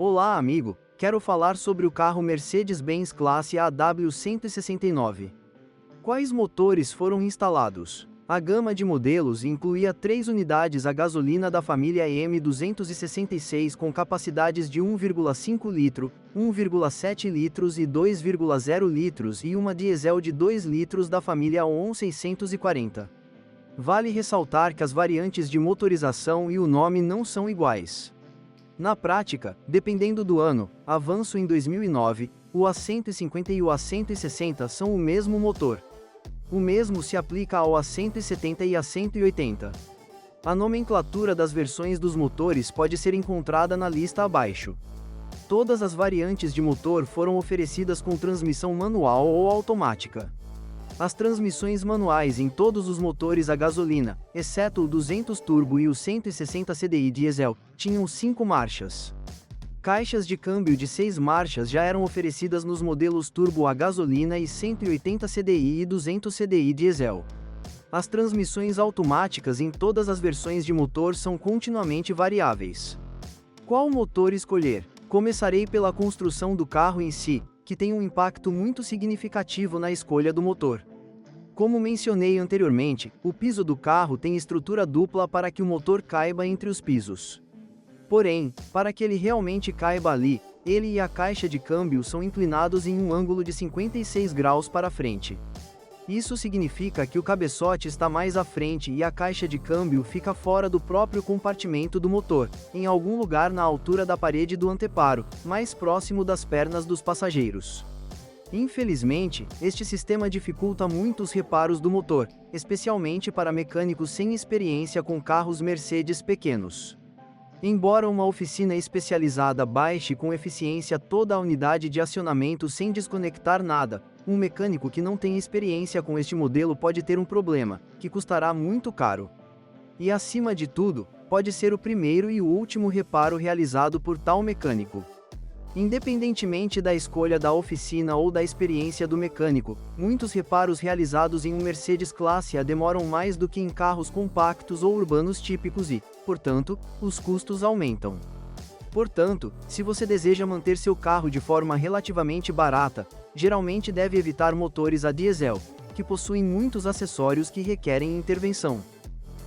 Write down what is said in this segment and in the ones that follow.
Olá, amigo. Quero falar sobre o carro Mercedes-Benz classe AW169. Quais motores foram instalados? A gama de modelos incluía 3 unidades a gasolina da família M266 com capacidades de 1,5 litro, 1,7 litros e 2,0 litros e uma diesel de 2 litros da família ON 640. Vale ressaltar que as variantes de motorização e o nome não são iguais. Na prática, dependendo do ano, avanço em 2009, o A150 e o A160 são o mesmo motor. O mesmo se aplica ao A170 e A180. A nomenclatura das versões dos motores pode ser encontrada na lista abaixo. Todas as variantes de motor foram oferecidas com transmissão manual ou automática. As transmissões manuais em todos os motores a gasolina, exceto o 200 Turbo e o 160 CDI Diesel, tinham 5 marchas. Caixas de câmbio de 6 marchas já eram oferecidas nos modelos Turbo a gasolina e 180 CDI e 200 CDI Diesel. As transmissões automáticas em todas as versões de motor são continuamente variáveis. Qual motor escolher? Começarei pela construção do carro em si, que tem um impacto muito significativo na escolha do motor. Como mencionei anteriormente, o piso do carro tem estrutura dupla para que o motor caiba entre os pisos. Porém, para que ele realmente caiba ali, ele e a caixa de câmbio são inclinados em um ângulo de 56 graus para frente. Isso significa que o cabeçote está mais à frente e a caixa de câmbio fica fora do próprio compartimento do motor, em algum lugar na altura da parede do anteparo, mais próximo das pernas dos passageiros. Infelizmente, este sistema dificulta muito os reparos do motor, especialmente para mecânicos sem experiência com carros Mercedes pequenos. Embora uma oficina especializada baixe com eficiência toda a unidade de acionamento sem desconectar nada, um mecânico que não tem experiência com este modelo pode ter um problema, que custará muito caro. E acima de tudo, pode ser o primeiro e o último reparo realizado por tal mecânico. Independentemente da escolha da oficina ou da experiência do mecânico, muitos reparos realizados em um Mercedes Classe A demoram mais do que em carros compactos ou urbanos típicos e, portanto, os custos aumentam. Portanto, se você deseja manter seu carro de forma relativamente barata, geralmente deve evitar motores a diesel, que possuem muitos acessórios que requerem intervenção.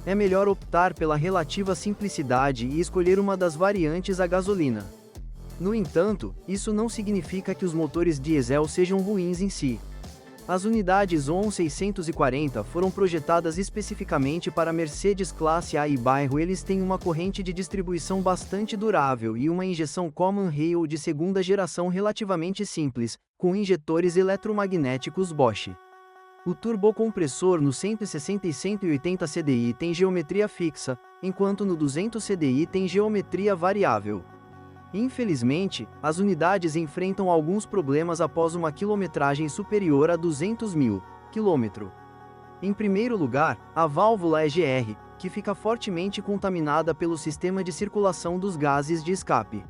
É melhor optar pela relativa simplicidade e escolher uma das variantes a gasolina. No entanto, isso não significa que os motores diesel sejam ruins em si. As unidades ON 640 foram projetadas especificamente para Mercedes Classe A e bairro. Eles têm uma corrente de distribuição bastante durável e uma injeção Common Rail de segunda geração relativamente simples, com injetores eletromagnéticos Bosch. O turbocompressor no 160 e 180 CDI tem geometria fixa, enquanto no 200 CDI tem geometria variável. Infelizmente, as unidades enfrentam alguns problemas após uma quilometragem superior a 200 mil km. Em primeiro lugar, a válvula EGR, que fica fortemente contaminada pelo sistema de circulação dos gases de escape.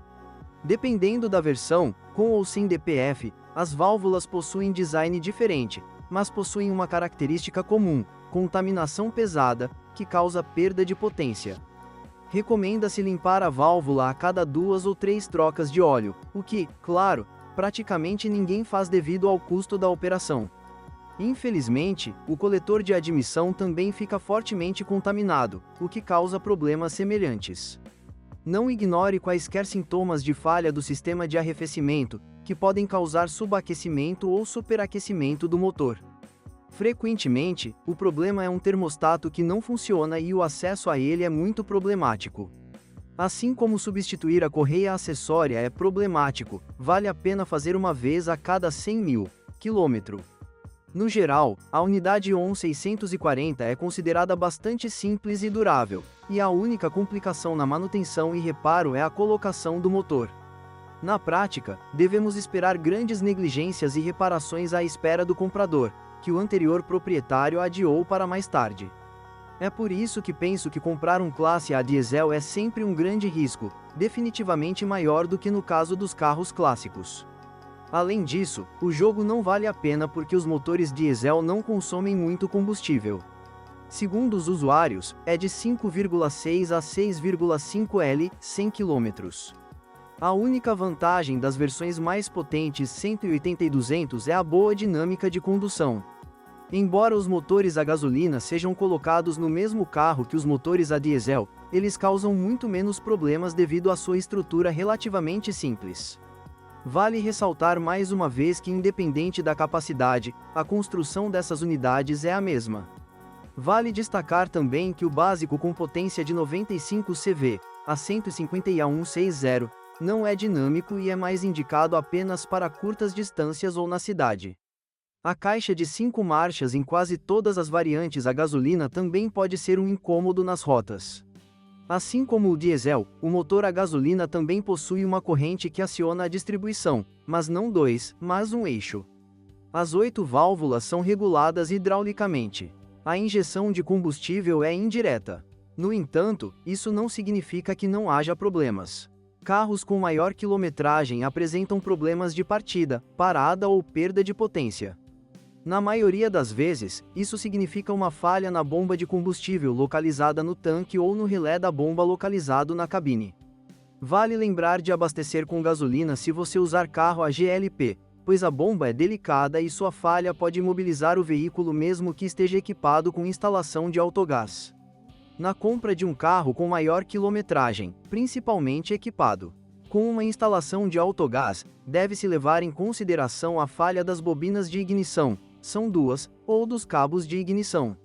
Dependendo da versão, com ou sem DPF, as válvulas possuem design diferente, mas possuem uma característica comum: contaminação pesada, que causa perda de potência. Recomenda-se limpar a válvula a cada 2 ou 3 trocas de óleo, o que, claro, praticamente ninguém faz devido ao custo da operação. Infelizmente, o coletor de admissão também fica fortemente contaminado, o que causa problemas semelhantes. Não ignore quaisquer sintomas de falha do sistema de arrefecimento, que podem causar subaquecimento ou superaquecimento do motor. Frequentemente, o problema é um termostato que não funciona e o acesso a ele é muito problemático. Assim como substituir a correia acessória é problemático, vale a pena fazer uma vez a cada 100 mil km. No geral, a unidade ON 640 é considerada bastante simples e durável, e a única complicação na manutenção e reparo é a colocação do motor. Na prática, devemos esperar grandes negligências e reparações à espera do comprador, que o anterior proprietário adiou para mais tarde. É por isso que penso que comprar um Classe A diesel é sempre um grande risco, definitivamente maior do que no caso dos carros clássicos. Além disso, o jogo não vale a pena porque os motores diesel não consomem muito combustível. Segundo os usuários, é de 5,6 a 6,5 L, 100 km. A única vantagem das versões mais potentes 180 e 200 é a boa dinâmica de condução. Embora os motores a gasolina sejam colocados no mesmo carro que os motores a diesel, eles causam muito menos problemas devido à sua estrutura relativamente simples. Vale ressaltar mais uma vez que, independente da capacidade, a construção dessas unidades é a mesma. Vale destacar também que o básico com potência de 95 CV, a 150 não é dinâmico e é mais indicado apenas para curtas distâncias ou na cidade. A caixa de 5 marchas em quase todas as variantes a gasolina também pode ser um incômodo nas rotas. Assim como o diesel, o motor a gasolina também possui uma corrente que aciona a distribuição, mas não dois, mas um eixo. As 8 válvulas são reguladas hidraulicamente. A injeção de combustível é indireta. No entanto, isso não significa que não haja problemas. Carros com maior quilometragem apresentam problemas de partida, parada ou perda de potência. Na maioria das vezes, isso significa uma falha na bomba de combustível localizada no tanque ou no relé da bomba localizado na cabine. Vale lembrar de abastecer com gasolina se você usar carro a GLP, pois a bomba é delicada e sua falha pode imobilizar o veículo mesmo que esteja equipado com instalação de autogás. Na compra de um carro com maior quilometragem, principalmente equipado com uma instalação de autogás, deve-se levar em consideração a falha das bobinas de ignição, são duas, ou dos cabos de ignição.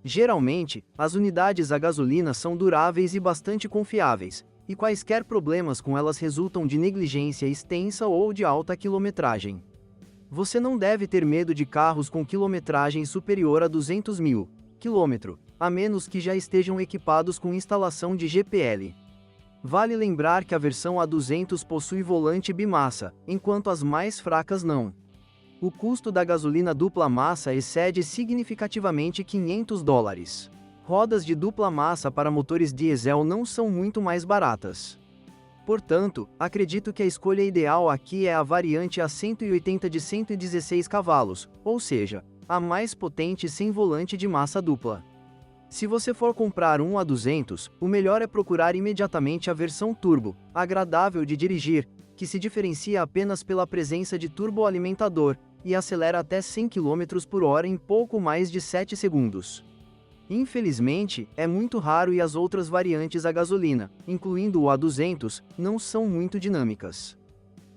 Geralmente, as unidades a gasolina são duráveis e bastante confiáveis, e quaisquer problemas com elas resultam de negligência extensa ou de alta quilometragem. Você não deve ter medo de carros com quilometragem superior a 200 mil km, a menos que já estejam equipados com instalação de GPL. Vale lembrar que a versão A200 possui volante bimassa, enquanto as mais fracas não. O custo da gasolina dupla massa excede significativamente $500. Rodas de dupla massa para motores diesel não são muito mais baratas. Portanto, acredito que a escolha ideal aqui é a variante A180 de 116 cavalos, ou seja, a mais potente sem volante de massa dupla. Se você for comprar um A200, o melhor é procurar imediatamente a versão turbo, agradável de dirigir, que se diferencia apenas pela presença de turboalimentador, e acelera até 100 km por hora em pouco mais de 7 segundos. Infelizmente, é muito raro e as outras variantes a gasolina, incluindo o A200, não são muito dinâmicas.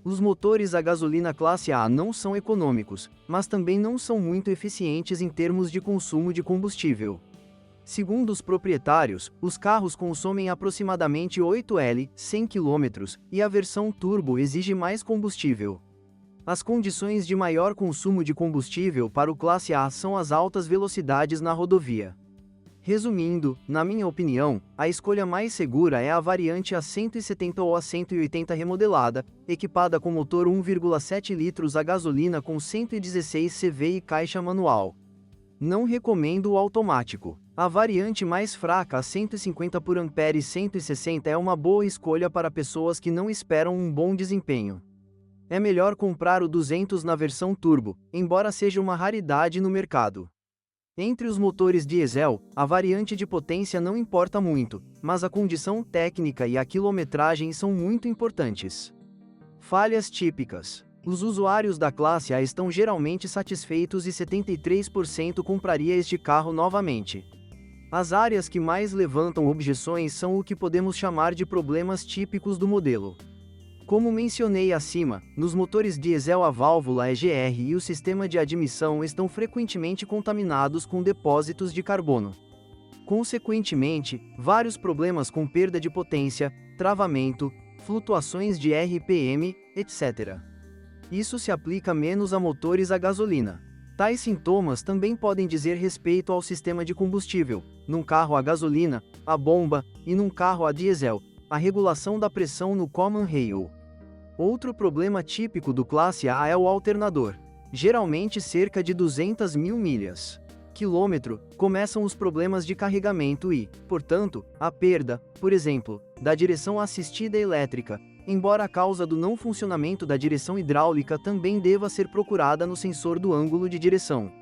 Os motores a gasolina classe A não são econômicos, mas também não são muito eficientes em termos de consumo de combustível. Segundo os proprietários, os carros consomem aproximadamente 8L, 100 km, e a versão turbo exige mais combustível. As condições de maior consumo de combustível para o classe A são as altas velocidades na rodovia. Resumindo, na minha opinião, a escolha mais segura é a variante A170 ou A180 remodelada, equipada com motor 1,7 litros a gasolina com 116 CV e caixa manual. Não recomendo o automático. A variante mais fraca a 150 por ampere e 160 é uma boa escolha para pessoas que não esperam um bom desempenho. É melhor comprar o 200 na versão turbo, embora seja uma raridade no mercado. Entre os motores diesel, a variante de potência não importa muito, mas a condição técnica e a quilometragem são muito importantes. Falhas típicas. Os usuários da classe A estão geralmente satisfeitos e 73% compraria este carro novamente. As áreas que mais levantam objeções são o que podemos chamar de problemas típicos do modelo. Como mencionei acima, nos motores diesel a válvula EGR e o sistema de admissão estão frequentemente contaminados com depósitos de carbono. Consequentemente, vários problemas com perda de potência, travamento, flutuações de RPM, etc. Isso se aplica menos a motores a gasolina. Tais sintomas também podem dizer respeito ao sistema de combustível, num carro a gasolina, a bomba, e num carro a diesel, a regulação da pressão no common rail. Outro problema típico do classe A é o alternador. Geralmente cerca de 200 mil milhas. Quilômetro, começam os problemas de carregamento e, portanto, a perda, por exemplo, da direção assistida elétrica, embora a causa do não funcionamento da direção hidráulica também deva ser procurada no sensor do ângulo de direção.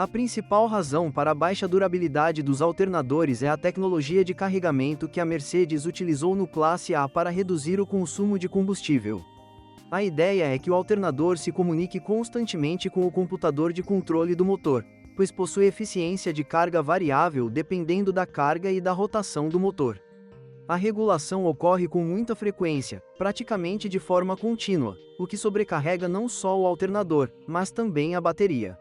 A principal razão para a baixa durabilidade dos alternadores é a tecnologia de carregamento que a Mercedes utilizou no Classe A para reduzir o consumo de combustível. A ideia é que o alternador se comunique constantemente com o computador de controle do motor, pois possui eficiência de carga variável dependendo da carga e da rotação do motor. A regulação ocorre com muita frequência, praticamente de forma contínua, o que sobrecarrega não só o alternador, mas também a bateria.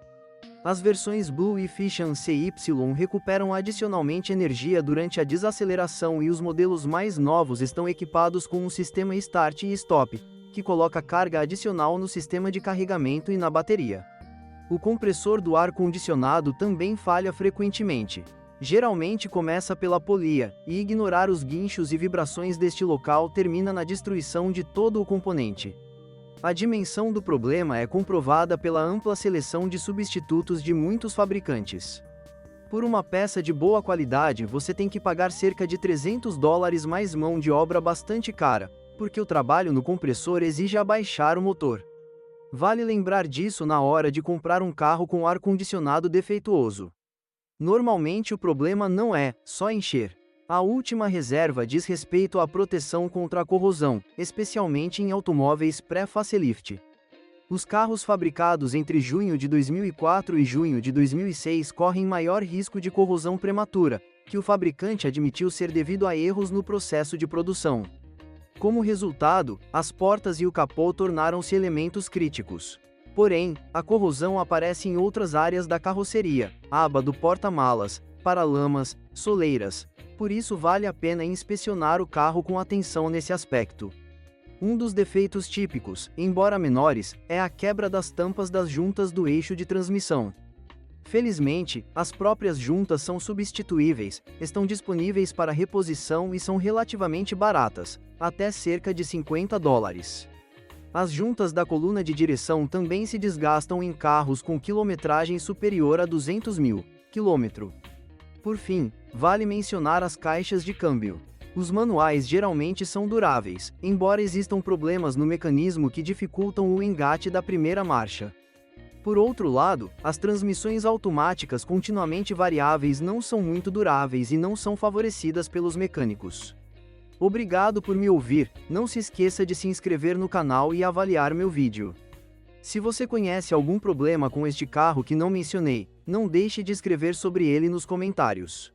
As versões Blue Efficient CY recuperam adicionalmente energia durante a desaceleração e os modelos mais novos estão equipados com um sistema Start e Stop, que coloca carga adicional no sistema de carregamento e na bateria. O compressor do ar-condicionado também falha frequentemente. Geralmente começa pela polia, e ignorar os guinchos e vibrações deste local termina na destruição de todo o componente. A dimensão do problema é comprovada pela ampla seleção de substitutos de muitos fabricantes. Por uma peça de boa qualidade você tem que pagar cerca de $300 mais mão de obra bastante cara, porque o trabalho no compressor exige abaixar o motor. Vale lembrar disso na hora de comprar um carro com ar-condicionado defeituoso. Normalmente o problema não é só encher. A última reserva diz respeito à proteção contra a corrosão, especialmente em automóveis pré-facelift. Os carros fabricados entre junho de 2004 e junho de 2006 correm maior risco de corrosão prematura, que o fabricante admitiu ser devido a erros no processo de produção. Como resultado, as portas e o capô tornaram-se elementos críticos. Porém, a corrosão aparece em outras áreas da carroceria, aba do porta-malas, paralamas, soleiras. Por isso vale a pena inspecionar o carro com atenção nesse aspecto. Um dos defeitos típicos, embora menores, é a quebra das tampas das juntas do eixo de transmissão. Felizmente, as próprias juntas são substituíveis, estão disponíveis para reposição e são relativamente baratas, até cerca de $50. As juntas da coluna de direção também se desgastam em carros com quilometragem superior a 200.000 km. Por fim, vale mencionar as caixas de câmbio. Os manuais geralmente são duráveis, embora existam problemas no mecanismo que dificultam o engate da primeira marcha. Por outro lado, as transmissões automáticas continuamente variáveis não são muito duráveis e não são favorecidas pelos mecânicos. Obrigado por me ouvir, não se esqueça de se inscrever no canal e avaliar meu vídeo. Se você conhece algum problema com este carro que não mencionei, não deixe de escrever sobre ele nos comentários.